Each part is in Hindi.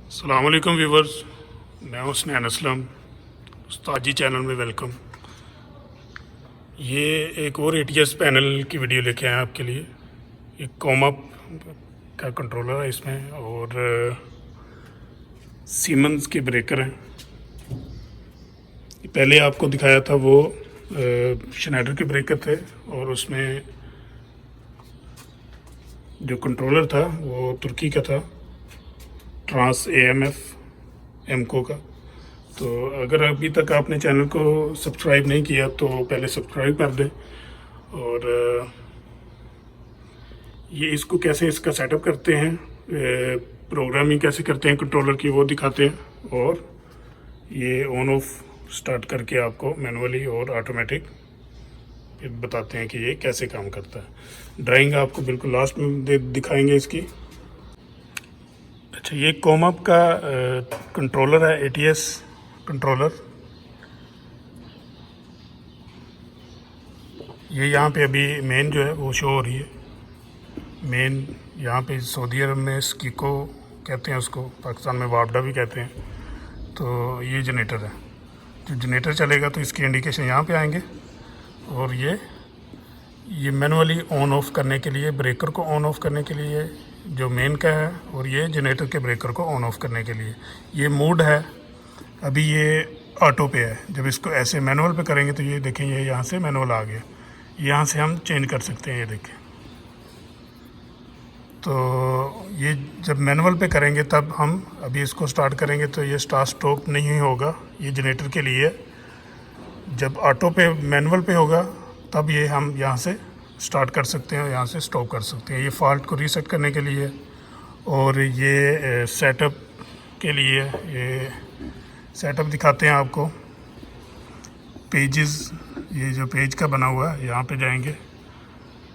अस्सलाम वालेकुम व्यूवर्स, मैं हूं हुसनैन असलम। उस्ताद जी चैनल में वेलकम। ये एक और एटीएस पैनल की वीडियो लेके आए हैं आपके लिए। एक कॉमअप का कंट्रोलर है इसमें और सीमेंस के ब्रेकर हैं। पहले आपको दिखाया था वो शनाइडर के ब्रेकर थे और उसमें जो कंट्रोलर था वो तुर्की का था, ट्रांस AMF एमको का। तो अगर अभी तक आपने चैनल को सब्सक्राइब नहीं किया तो पहले सब्सक्राइब कर दें। और ये इसको कैसे इसका सेटअप करते हैं, प्रोग्रामिंग कैसे करते हैं कंट्रोलर की, वो दिखाते हैं। और ये ऑन ऑफ स्टार्ट करके आपको मैनुअली और ऑटोमेटिक फिर बताते हैं कि ये कैसे काम करता है। ड्राइंग आपको बिल्कुल लास्ट में दिखाएंगे इसकी। अच्छा, ये कॉमअप का कंट्रोलर है, एटीएस कंट्रोलर। ये यहाँ पे अभी मेन जो है वो शो हो रही है। मेन यहाँ पे सऊदी अरब में स्कीको कहते हैं उसको, पाकिस्तान में वापडा भी कहते हैं। तो ये जनरेटर है। जो जनरेटर चलेगा तो इसकी इंडिकेशन यहाँ पे आएंगे। और ये मैनुअली ऑन ऑफ करने के लिए, ब्रेकर को ऑन ऑफ करने के लिए जो मेन का है, और ये जनरेटर के ब्रेकर को ऑन ऑफ करने के लिए। ये मोड है, अभी ये ऑटो पे है। जब इसको ऐसे मैनुअल पे करेंगे तो ये देखें, ये यहाँ से मैनुअल आ गया। यहाँ से हम चेंज कर सकते हैं, ये देखें। तो ये जब मैनुअल पे करेंगे तब हम अभी इसको स्टार्ट करेंगे तो ये स्टार्ट स्टॉप नहीं होगा, ये जनरेटर के लिए। जब ऑटो पे मैनुअल पे होगा तब ये हम यहाँ से स्टार्ट कर सकते हैं और यहाँ से स्टॉप कर सकते हैं। ये फॉल्ट को रीसेट करने के लिए और ये सेटअप के लिए। ये सेटअप दिखाते हैं आपको। पेजेस, ये जो पेज का बना हुआ है, यहाँ पे जाएंगे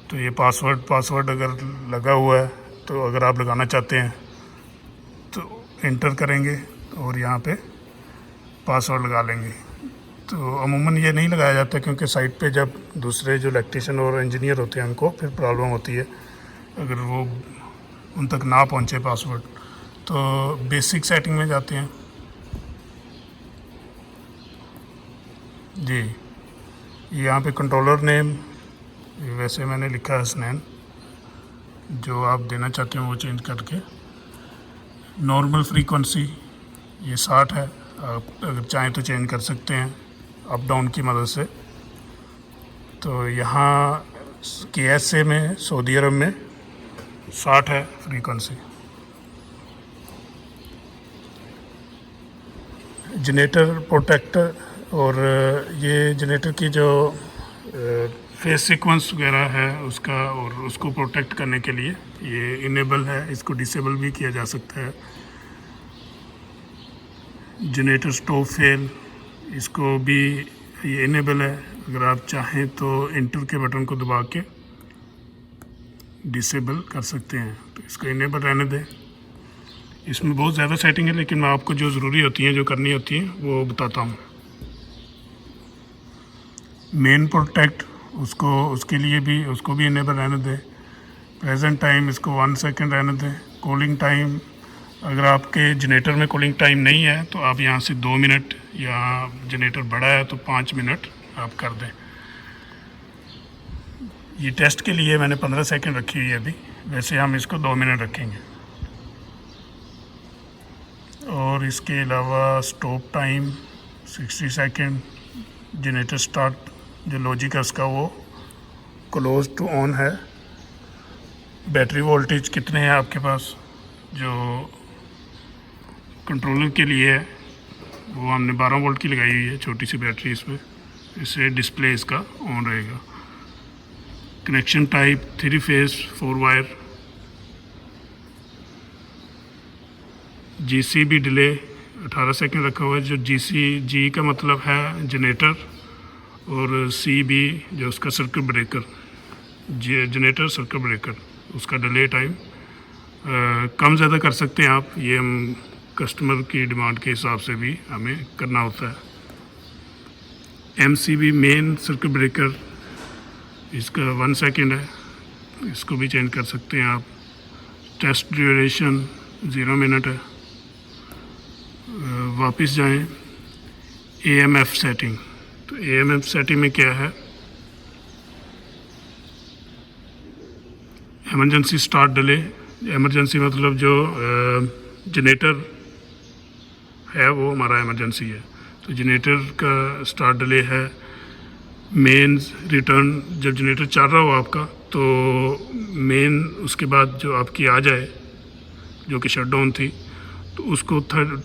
तो ये पासवर्ड अगर लगा हुआ है तो अगर आप लगाना चाहते हैं तो इंटर करेंगे और यहाँ पे पासवर्ड लगा लेंगे। तो अमूमन ये नहीं लगाया जाता क्योंकि साइट पे जब दूसरे जो इलेक्ट्रीशियन और इंजीनियर होते हैं उनको फिर प्रॉब्लम होती है अगर वो उन तक ना पहुँचे पासवर्ड। तो बेसिक सेटिंग में जाते हैं जी। यहाँ पे कंट्रोलर नेम वैसे मैंने लिखा है हुसनैन, जो आप देना चाहते हो वो चेंज करके। नॉर्मल फ्रीक्वेंसी ये 60 है, आप अगर चाहें तो चेंज कर सकते हैं अप डाउन की मदद से। तो यहाँ KSA में, सऊदी अरब में 60 है फ्रीक्वेंसी। जनरेटर प्रोटेक्टर, और ये जनरेटर की जो फेस सीक्वेंस वगैरह है उसका, और उसको प्रोटेक्ट करने के लिए ये इनेबल है। इसको डिसेबल भी किया जा सकता है। जनरेटर स्टॉप फेल, इसको भी ये इनेबल है। अगर आप चाहें तो इंटर के बटन को दबा के डिसेबल कर सकते हैं। तो इसको इनेबल रहने दें। इसमें बहुत ज़्यादा सेटिंग है लेकिन मैं आपको जो ज़रूरी होती हैं, जो करनी होती हैं, वो बताता हूँ। मेन प्रोटेक्ट, उसके लिए भी, उसको भी इनेबल रहने दें। प्रेजेंट टाइम इसको 1 सेकेंड रहने दें। कूलिंग टाइम, अगर आपके जनरेटर में कूलिंग टाइम नहीं है तो आप यहाँ से 2 मिनट, या जनरेटर बड़ा है तो 5 मिनट आप कर दें। ये टेस्ट के लिए मैंने 15 सेकेंड रखी हुई है अभी, वैसे हम इसको 2 मिनट रखेंगे। और इसके अलावा stop time 60 second. Generator start, जो लॉजिक है उसका वो क्लोज टू ऑन है। बैटरी वोल्टेज कितने हैं आपके पास, जो कंट्रोलर के लिए है वो हमने 12 वोल्ट की लगाई हुई है, छोटी सी बैटरी इसमें। इससे डिस्प्ले इसका ऑन रहेगा। Connection type 3 face 4 wire. GC delay 18 second रखा हुआ है। जो G का मतलब है जनरेटर, और CB जो उसका circuit breaker, generator circuit breaker, उसका डिले टाइम कम ज़्यादा कर सकते हैं आप। ये हम कस्टमर की डिमांड के हिसाब से भी हमें करना होता है। MCB मेन सर्किट ब्रेकर, इसका 1 सेकेंड है, इसको भी चेंज कर सकते हैं आप। टेस्ट ड्यूरेशन 0 मिनट है। वापस जाएं AMF सेटिंग। तो AMF सेटिंग में क्या है, इमरजेंसी स्टार्ट डिले। इमरजेंसी मतलब जो जनरेटर है वो हमारा इमरजेंसी है, तो जनरेटर का स्टार्ट डिले है। मेन रिटर्न, जब जनरेटर चल रहा हो आपका तो मेन उसके बाद जो आपकी आ जाए जो कि शटडाउन थी, तो उसको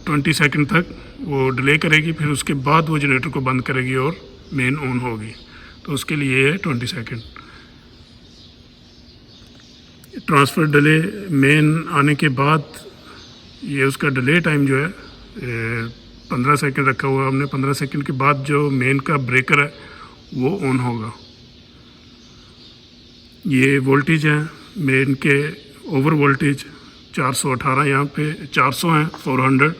20 सेकंड तक वो डिले करेगी, फिर उसके बाद वो जनरेटर को बंद करेगी और मेन ऑन होगी। तो उसके लिए है 20 सेकंड। ट्रांसफ़र डिले मेन आने के बाद ये उसका डिले टाइम जो है 15 सेकंड रखा हुआ हमने। 15 सेकंड के बाद जो मेन का ब्रेकर है वो ऑन होगा। ये वोल्टेज है मेन के, ओवर वोल्टेज 418, यहाँ पे 400 हैं, 400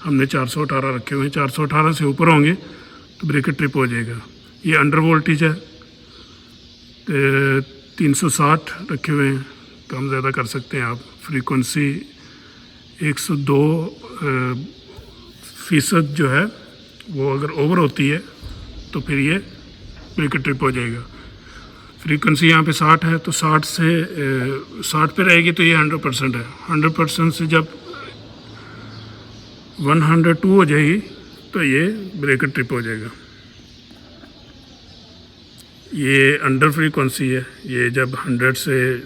हमने 418 रखे हुए हैं। 418 से ऊपर होंगे तो ब्रेकर ट्रिप हो जाएगा। ये अंडर वोल्टेज है, 360 रखे हुए हैं, कम ज़्यादा कर सकते हैं आप। फ्रीक्वेंसी 102% जो है वो अगर ओवर होती है तो फिर ये ब्रेकर ट्रिप हो जाएगा। फ्रीक्वेंसी यहाँ पे 60 है, तो 60 से 60 पे रहेगी तो ये 100% है। 100% से जब 102 हो जाएगी तो ये ब्रेकर ट्रिप हो जाएगा। ये अंडर फ्रीक्वेंसी है, ये जब 100 से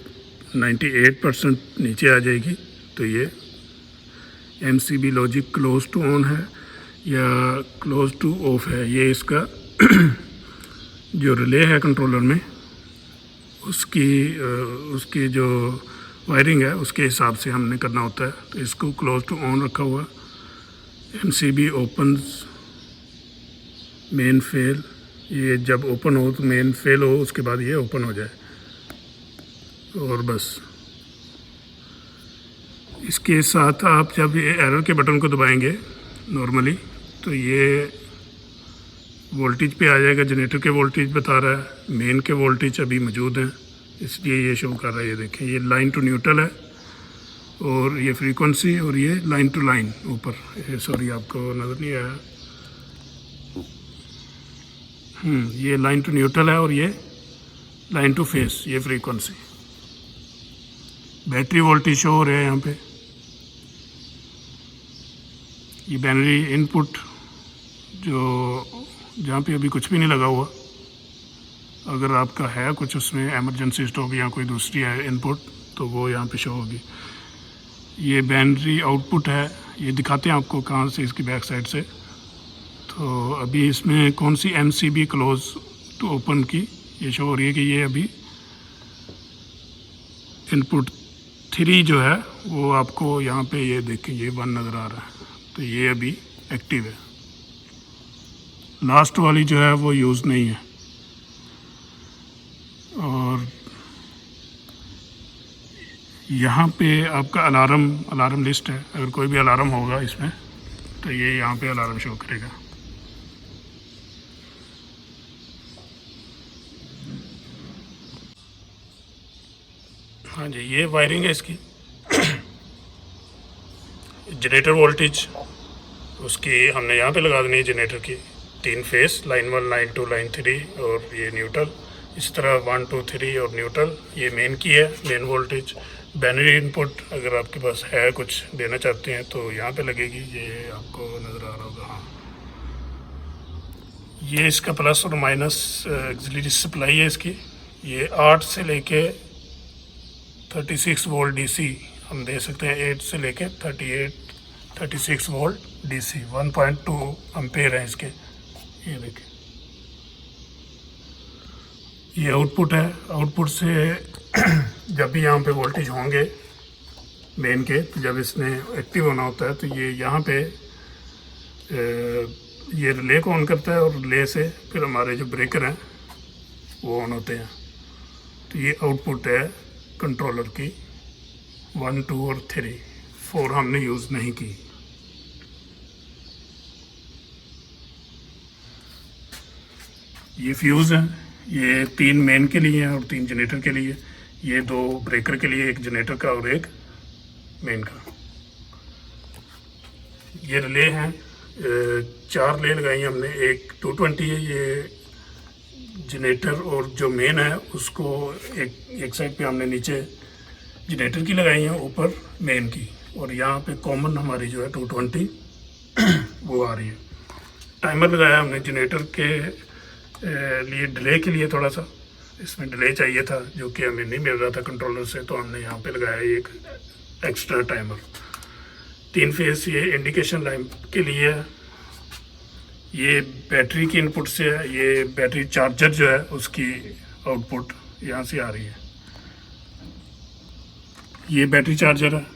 98% नीचे आ जाएगी तो ये MCB logic close to on है या क्लोज टू ऑफ है। ये इसका जो रिले है कंट्रोलर में उसकी जो वायरिंग है उसके हिसाब से हमने करना होता है। तो इसको क्लोज टू ऑन रखा हुआ। MCB ओपन मेन फेल, ये जब ओपन हो तो मेन फेल हो, उसके बाद ये ओपन हो जाए और बस। इसके साथ आप जब ये एरर के बटन को दबाएंगे नॉर्मली तो ये वोल्टेज पे आ जाएगा। जनरेटर के वोल्टेज बता रहा है, मेन के वोल्टेज अभी मौजूद हैं इसलिए ये शो कर रहा है। ये देखें, ये लाइन टू न्यूट्रल है और ये फ्रीक्वेंसी, और ये लाइन टू लाइन ऊपर। सॉरी आपको नज़र नहीं आया, ये लाइन टू न्यूट्रल है और ये लाइन टू फेस, ये फ्रीक्वेंसी। बैटरी वोल्टेज शो हो रहा है यहाँ पे। ये बैटरी इनपुट जो जहाँ पे अभी कुछ भी नहीं लगा हुआ, अगर आपका है कुछ उसमें इमरजेंसी स्टॉप या कोई दूसरी है इनपुट तो वो यहाँ पे शो होगी। ये बैटरी आउटपुट है, ये दिखाते हैं आपको कहाँ से, इसकी बैक साइड से। तो अभी इसमें कौन सी MCB क्लोज टू ओपन की ये शो हो रही है कि ये अभी इनपुट 3 जो है वो आपको यहाँ पे ये देखें, ये 1 नज़र आ रहा है, तो ये अभी एक्टिव है। लास्ट वाली जो है वो यूज़ नहीं है। और यहाँ पे आपका अलार्म लिस्ट है, अगर कोई भी अलार्म होगा इसमें तो ये यहाँ पे अलार्म शो करेगा। हाँ जी, ये वायरिंग है इसकी। जनरेटर वोल्टेज उसकी हमने यहाँ पे लगा देनी है जनरेटर की। 3 फेस, लाइन 1, लाइन 2, लाइन 3 और ये न्यूट्रल। इस तरह 1, 2, 3 और न्यूट्रल। ये मेन की है, मेन वोल्टेज। बैनरी इनपुट अगर आपके पास है कुछ देना चाहते हैं तो यहाँ पे लगेगी, ये आपको नज़र आ रहा होगा। हाँ, ये इसका प्लस और माइनस ऑक्सिलरी सप्लाई है इसकी। ये 8 से लेके 36 वोल्ट DC हम दे सकते हैं। 8 से लेके 36 वोल्ट DC, 1.2 एम्पेयर है इसके। ये देखें, ये आउटपुट है। आउटपुट से जब भी यहाँ पे वोल्टेज होंगे मेन के, तो जब इसने एक्टिव होना होता है तो ये यहाँ पे ये रिले को ऑन करता है और रिले से फिर हमारे जो ब्रेकर हैं वो ऑन होते हैं। तो ये आउटपुट है कंट्रोलर की 1, 2 और 3। 4 हमने यूज़ नहीं की। ये फ्यूज़ है, ये 3 मेन के लिए हैं और 3 जनरेटर के लिए। ये 2 ब्रेकर के लिए, एक जनरेटर का और एक मेन का। ये रिले हैं, 4 लेन लगाई हमने। एक 220 है, ये जनरेटर और जो मेन है उसको एक साइड पे हमने नीचे जनरेटर की लगाई है, ऊपर मेन की, और यहाँ पे कॉमन हमारी जो है 220 वो आ रही है। टाइमर लगाया हमने जनरेटर के लिए, डिले के लिए थोड़ा सा इसमें डिले चाहिए था जो कि हमें नहीं मिल रहा था कंट्रोलर से, तो हमने यहाँ पे लगाया एक एक्स्ट्रा टाइमर। 3 फेस ये इंडिकेशन लाइन के लिए है, ये बैटरी की इनपुट से है, ये बैटरी चार्जर जो है उसकी आउटपुट यहाँ से आ रही है। ये बैटरी चार्जर है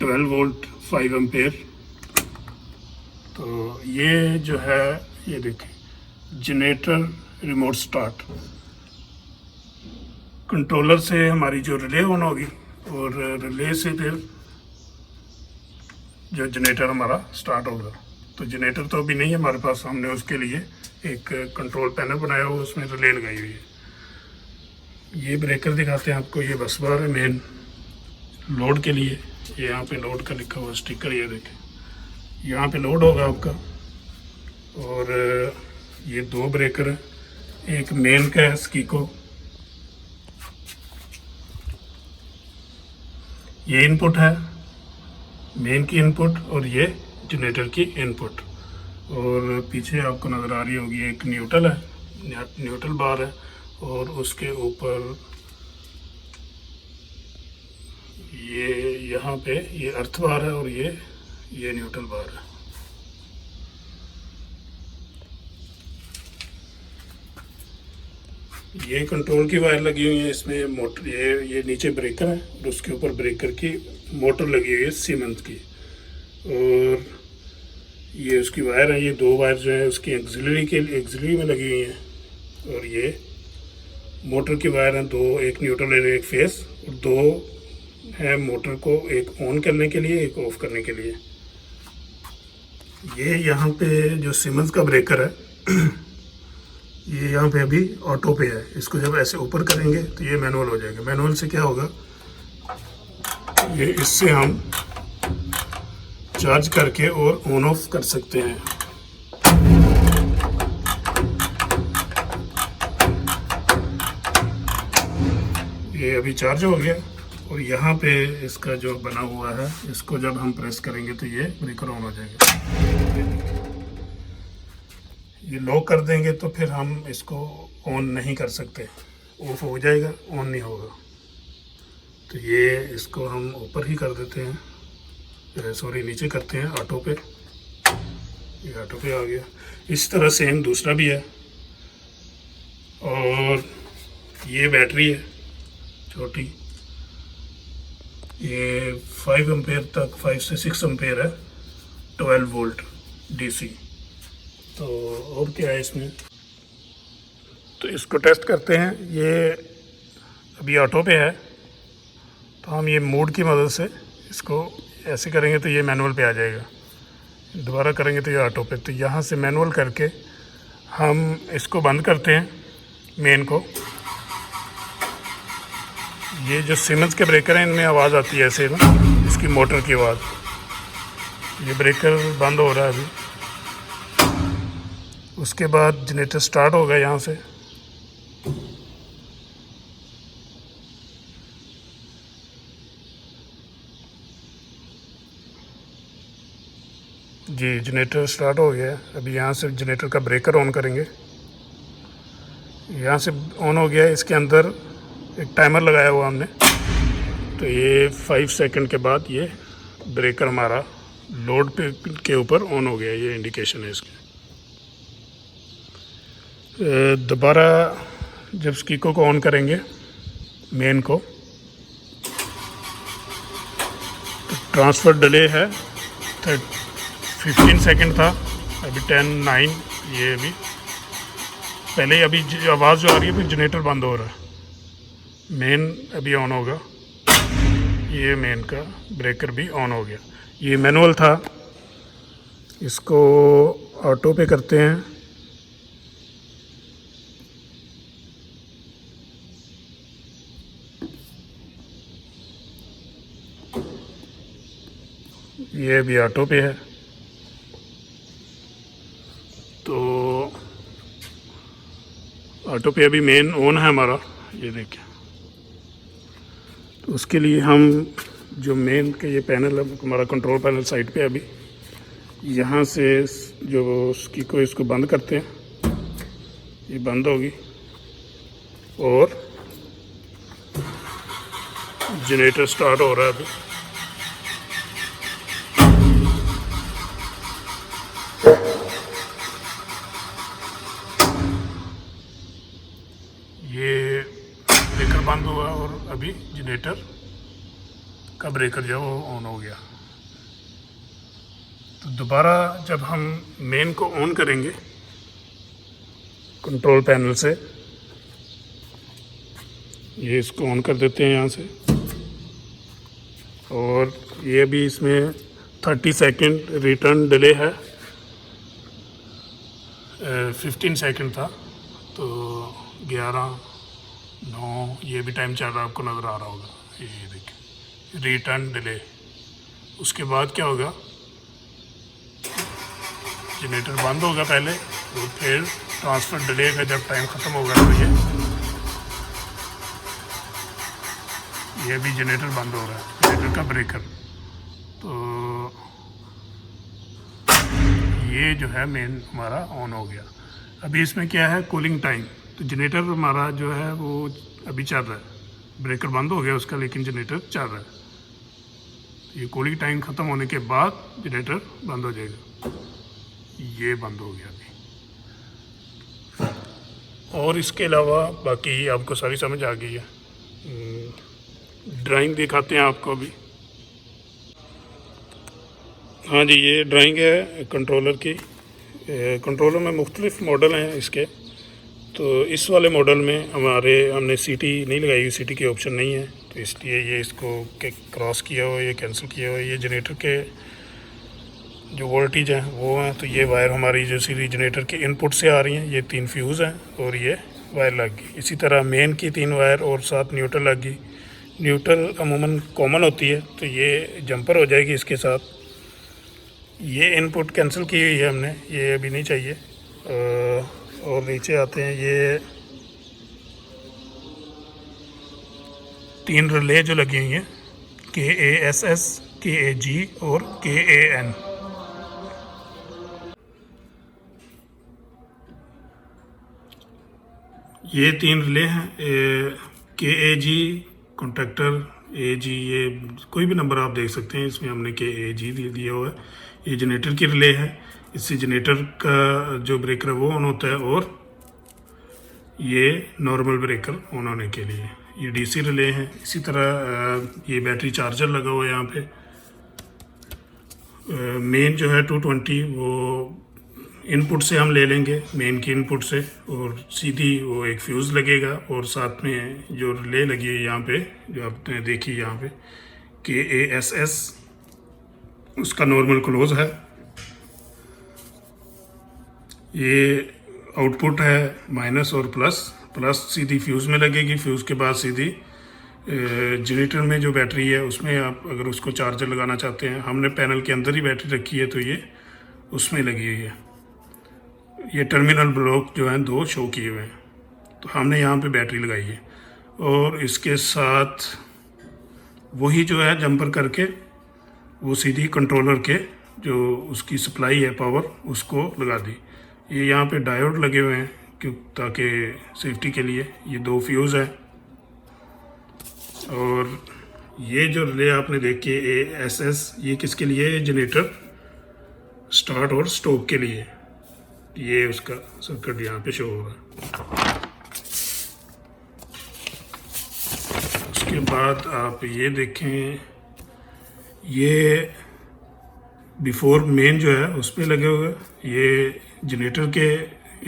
12 वोल्ट 5 एम्पेयर। तो ये जो है, ये देखिए जनरेटर रिमोट स्टार्ट, कंट्रोलर से हमारी जो रिले ऑन होगी और रिले से फिर जो जनरेटर हमारा स्टार्ट होगा। तो जनरेटर तो अभी नहीं है हमारे पास, हमने उसके लिए एक कंट्रोल पैनल बनाया हुआ, उसमें रिले लगाई हुई है। ये ब्रेकर दिखाते हैं आपको, ये बस बार है मेन लोड के लिए। ये यहाँ पे लोड का लिखा हुआ स्टिकर, ये देखें, यहाँ पे लोड होगा आपका। और ये 2 ब्रेकर है, एक मेन का है स्कीको, ये इनपुट है मेन की इनपुट, और ये जनरेटर की इनपुट। और पीछे आपको नज़र आ रही होगी एक न्यूट्रल है, न्यूट्रल बार है, और उसके ऊपर ये यहाँ पे ये अर्थ बार है, और ये न्यूट्रल बार है। ये कंट्रोल की वायर लगी हुई है इसमें, मोटर, ये नीचे ब्रेकर है और उसके ऊपर ब्रेकर की मोटर लगी हुई है सीमेंस की, और ये उसकी वायर है। ये 2 वायर जो है उसकी एक्सिलरी में लगी हुई हैं, और ये मोटर की वायर हैं 2, एक न्यूट्रल और एक फेस, और 2 है मोटर को एक ऑन करने के लिए, एक ऑफ करने के लिए। ये यहाँ पे जो सीमेंस का ब्रेकर है ये यहाँ पे अभी ऑटो पे है, इसको जब ऐसे ऊपर करेंगे तो ये मैनुअल हो जाएगा। मैनुअल से क्या होगा, ये इससे हम चार्ज करके और ऑन ऑफ कर सकते हैं। ये अभी चार्ज हो गया, और यहाँ पे इसका जो बना हुआ है, इसको जब हम प्रेस करेंगे तो ये ब्रेकर ऑन हो जाएगा। ये लॉक कर देंगे तो फिर हम इसको ऑन नहीं कर सकते, ऑफ हो जाएगा, ऑन नहीं होगा। तो ये इसको हम ऊपर ही कर देते हैं, सॉरी नीचे करते हैं ऑटो पे। ये ऑटो पे आ गया। इस तरह सेम दूसरा भी है, और ये बैटरी है छोटी, ये 5 एम्पेयर तक, 5 से 6 एम्पेयर है, 12 वोल्ट डीसी। तो और क्या है इसमें, तो इसको टेस्ट करते हैं। ये अभी ऑटो पे है, तो हम ये मोड की मदद से इसको ऐसे करेंगे तो ये मैनुअल पे आ जाएगा, दोबारा करेंगे तो ये ऑटो पे। तो यहाँ से मैनुअल करके हम इसको बंद करते हैं मेन को। ये जो सीमेंस के ब्रेकर हैं इनमें आवाज़ आती है ऐसे ना, इसकी मोटर की आवाज़। ये ब्रेकर बंद हो रहा है अभी। उसके बाद जनरेटर स्टार्ट होगा यहाँ से, जी जनरेटर स्टार्ट हो गया। अभी यहाँ से जनरेटर का ब्रेकर ऑन करेंगे, यहाँ से ऑन हो गया। इसके अंदर एक टाइमर लगाया हुआ हमने, तो ये 5 सेकंड के बाद ये ब्रेकर हमारा लोड पे के ऊपर ऑन हो गया। ये इंडिकेशन है इसके। दोबारा जब स्कीको को ऑन करेंगे मेन को, तो ट्रांसफ़र डिले है 15 सेकंड था, अभी 10-9। ये अभी पहले अभी आवाज़ जो आ रही है फिर जनरेटर बंद हो रहा है। मेन अभी ऑन होगा, ये मेन का ब्रेकर भी ऑन हो गया। ये मैनुअल था, इसको ऑटो पे करते हैं। ये भी ऑटो पे है। ऑटो पे अभी मेन ऑन है हमारा, ये देखिए। तो उसके लिए हम जो मेन का ये पैनल है हमारा कंट्रोल पैनल साइड पे अभी यहाँ से जो उसकी को इसको बंद करते हैं, ये बंद होगी और जनरेटर स्टार्ट हो रहा है अभी। ये ब्रेकर बंद हुआ और अभी जनरेटर का ब्रेकर जो है वो ऑन हो गया। तो दोबारा जब हम मेन को ऑन करेंगे कंट्रोल पैनल से, ये इसको ऑन कर देते हैं यहाँ से, और ये भी इसमें 30 सेकंड रिटर्न डिले है, 15 सेकंड था, तो 11:09 ये भी टाइम चल रहा है, आपको नज़र आ रहा होगा, ये देखिए रिटर्न डिले। उसके बाद क्या होगा, जनरेटर बंद होगा पहले और फिर ट्रांसफ़र डिले का जब टाइम ख़त्म होगा तो ये भी जनरेटर बंद हो रहा है, जनरेटर का ब्रेकर। तो ये जो है मेन हमारा ऑन हो गया। अभी इसमें क्या है, कूलिंग टाइम। तो जनरेटर हमारा जो है वो अभी चल रहा है, ब्रेकर बंद हो गया उसका, लेकिन जनरेटर चल रहा है। ये कूलिंग टाइम ख़त्म होने के बाद जनरेटर बंद हो जाएगा। ये बंद हो गया अभी। और इसके अलावा बाकी आपको सारी समझ आ गई है। ड्राइंग दिखाते हैं आपको अभी। हाँ जी, ये ड्राइंग है कंट्रोलर की। कंट्रोलर में मुख्तलिफ मॉडल हैं इसके। तो इस वाले मॉडल में हमने सीटी नहीं लगाई हुई, सीटी की ऑप्शन नहीं है, तो इसलिए ये इसको क्रॉस किया हुआ, ये कैंसिल किया हुआ। ये जनरेटर के जो वोल्टेज हैं वो हैं, तो ये वायर हमारी जो सीधी जनरेटर के इनपुट से आ रही हैं, ये 3 फ्यूज़ हैं और ये वायर लग गई। इसी तरह मेन की 3 वायर और 7 न्यूट्रल लग गई। न्यूट्रल अमूमन कॉमन होती है, तो ये जंपर हो जाएगी इसके साथ। ये इनपुट कैंसिल की हुई है हमने, ये अभी नहीं चाहिए। और नीचे आते हैं, ये 3 रिले जो लगी हुई हैं, KASS, KAG और KAN। ये 3 रिले हैं। KAG कॉन्ट्रैक्टर, AG, ये कोई भी नंबर आप देख सकते हैं, इसमें हमने KAG दिया हुआ है। ये जनरेटर की रिले है, इससे जनरेटर का जो ब्रेकर है वो ऑन होता है, और ये नॉर्मल ब्रेकर ऑन होने के लिए ये DC रिले हैं। इसी तरह ये बैटरी चार्जर लगा हुआ है यहाँ पे। मेन जो है 220 वो इनपुट से हम ले लेंगे, मेन की इनपुट से, और सीधी वो एक फ्यूज़ लगेगा, और साथ में जो रिले लगी है यहाँ पे, जो आपने देखी यहाँ पे KASS, उसका नॉर्मल क्लोज है। ये आउटपुट है माइनस और प्लस। प्लस सीधी फ्यूज़ में लगेगी, फ्यूज़ के बाद सीधी जनरेटर में जो बैटरी है उसमें आप अगर उसको चार्जर लगाना चाहते हैं, हमने पैनल के अंदर ही बैटरी रखी है तो ये उसमें लगी हुई है। ये टर्मिनल ब्लॉक जो हैं 2 शो किए हुए हैं, तो हमने यहाँ पे बैटरी लगाई है, और इसके साथ वही जो है जंपर करके वो सीधी कंट्रोलर के जो उसकी सप्लाई है पावर, उसको लगा दी। ये यहाँ पे डायोड लगे हुए हैं क्यों, ताकि सेफ्टी के लिए। ये 2 फ्यूज़ हैं, और ये जो रिले आपने देखे ASS, ये किसके लिए है, जनरेटर स्टार्ट और स्टॉप के लिए। ये उसका सर्किट यहाँ पे शो होगा। उसके बाद आप ये देखें, ये बिफोर मेन जो है उस पर लगे हुए। ये जनरेटर के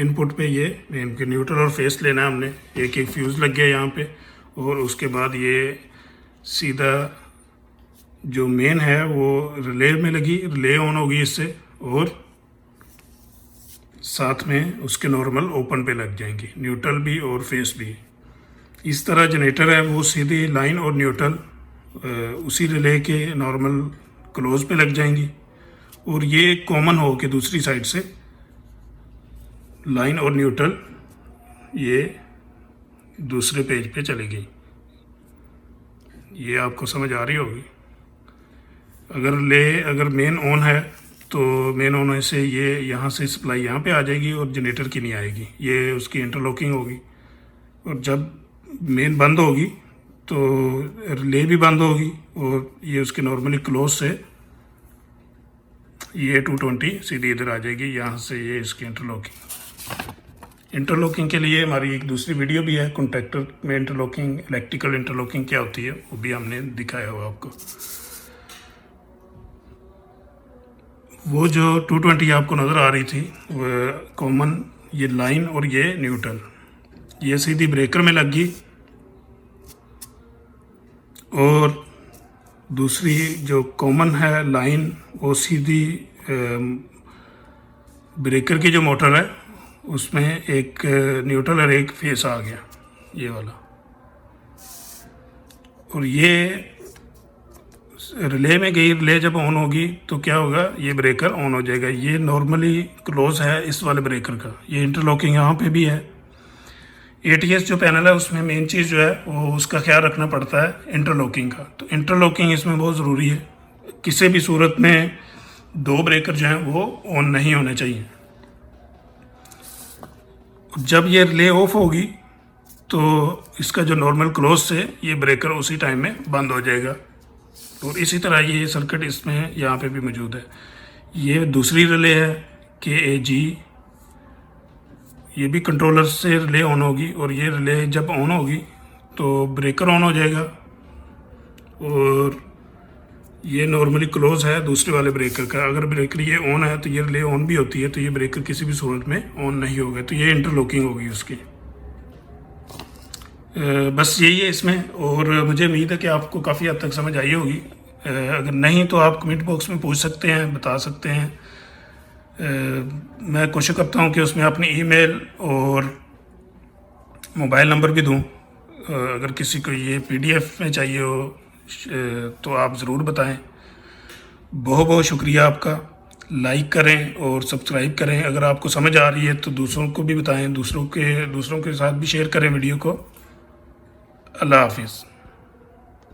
इनपुट पे ये मेन के न्यूट्रल और फेस लेना है हमने। एक फ्यूज़ लग गया यहाँ पे, और उसके बाद ये सीधा जो मेन है वो रिले में लगी, रिले ऑन होगी इससे, और साथ में उसके नॉर्मल ओपन पे लग जाएंगी, न्यूट्रल भी और फेस भी। इस तरह जनरेटर है वो सीधी लाइन और न्यूट्रल उसी रिले के नॉर्मल क्लोज पे लग जाएंगी, और ये कॉमन हो के दूसरी साइड से लाइन और न्यूट्रल ये दूसरे पेज पे चली गई। ये आपको समझ आ रही होगी। अगर मेन ऑन है तो मेन होने से ये यहाँ से सप्लाई यहाँ पे आ जाएगी और जनरेटर की नहीं आएगी, ये उसकी इंटरलॉकिंग होगी। और जब मेन बंद होगी तो रिले भी बंद होगी और ये उसके नॉर्मली क्लोज से ये 220 सीधी इधर आ जाएगी, यहाँ से ये इसकी इंटरलॉकिंग के लिए हमारी एक दूसरी वीडियो भी है, कॉन्टैक्टर में इंटरलॉकिंग, इलेक्ट्रिकल इंटरलॉकिंग क्या होती है, वो भी हमने दिखाया हुआ आपको। वो जो 220 आपको नज़र आ रही थी वो कॉमन, ये लाइन और ये न्यूट्रल, ये सीधी ब्रेकर में लग गई और दूसरी जो कॉमन है लाइन वो सीधी ब्रेकर की जो मोटर है उसमें एक न्यूट्रल और एक फेस आ गया, ये वाला। और ये रिले में गई, रिले जब ऑन होगी तो क्या होगा, ये ब्रेकर ऑन हो जाएगा। ये नॉर्मली क्लोज है इस वाले ब्रेकर का, ये इंटरलॉकिंग यहाँ पे भी है। ATS जो पैनल है उसमें मेन चीज़ जो है वो उसका ख्याल रखना पड़ता है इंटरलॉकिंग का। तो इंटरलॉकिंग इसमें बहुत ज़रूरी है, किसी भी सूरत में दो ब्रेकर जो हैं वो ऑन नहीं होने चाहिए। जब ये रिले ऑफ होगी तो इसका जो नॉर्मल क्लोज से ये ब्रेकर उसी टाइम में बंद हो जाएगा। और इसी तरह ये सर्किट इसमें यहाँ पे भी मौजूद है। ये दूसरी रिले है KAG, ये भी कंट्रोलर से रिले ऑन होगी और ये रिले जब ऑन होगी तो ब्रेकर ऑन हो जाएगा और ये नॉर्मली क्लोज है दूसरे वाले ब्रेकर का। अगर ब्रेकर ये ऑन है तो ये रिले ऑन भी होती है, तो ये ब्रेकर किसी भी सूरत में ऑन नहीं होगा, तो ये इंटरलॉकिंग होगी उसकी। बस यही है इसमें, और मुझे उम्मीद है कि आपको काफ़ी हद तक समझ आई होगी। अगर नहीं तो आप कमेंट बॉक्स में पूछ सकते हैं, बता सकते हैं। मैं कोशिश करता हूँ कि उसमें अपनी ईमेल और मोबाइल नंबर भी दूँ। अगर किसी को ये PDF में चाहिए हो तो आप ज़रूर बताएं। बहुत बहुत शुक्रिया आपका। लाइक करें और सब्सक्राइब करें। अगर आपको समझ आ रही है तो दूसरों को भी बताएं, दूसरों के साथ भी शेयर करें वीडियो को। अल्लाह हाफिज़।